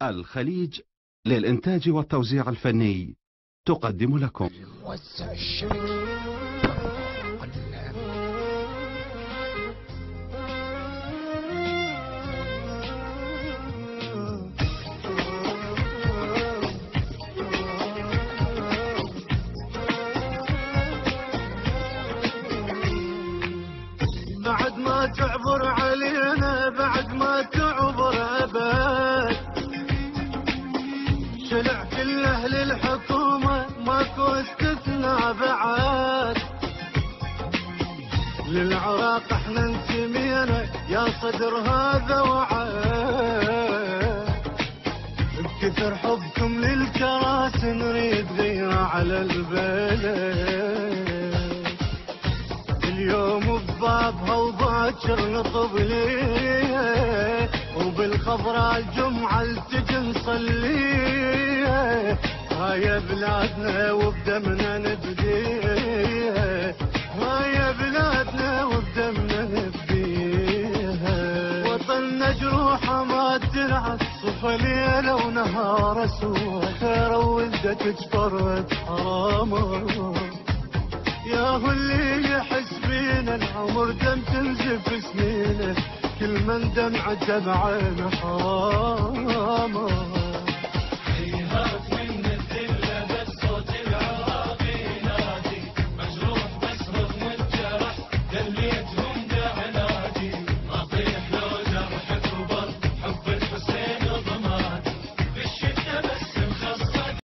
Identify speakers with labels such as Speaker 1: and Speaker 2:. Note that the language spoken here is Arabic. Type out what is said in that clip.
Speaker 1: الخليج للإنتاج والتوزيع الفني تقدم لكم
Speaker 2: بعد ما تعبر علينا، بعد ما تعبر أبد، شلع كل أهل الحكومة ماكو استثناء بعد. للعراق احنا انتمينا يا صدر هذا وعد، بكثر حبكم للكراسي نريد غيرة على البلد. اليوم ببابها وباكر نطب ليه، وبالخضراء الجمعة التجي نصليه. هاي بلادنا وبدمنا نبديها، هاي بلادنا وبدمنا نبديها. وطننا جروحه ما تلعب صفى ليلة ونهار سوا، خير ولدك تفرد حرامه. يا هو اللي يحس بينا العمر دم تنزف سنينه، كل من دمعته بعينه حرامه.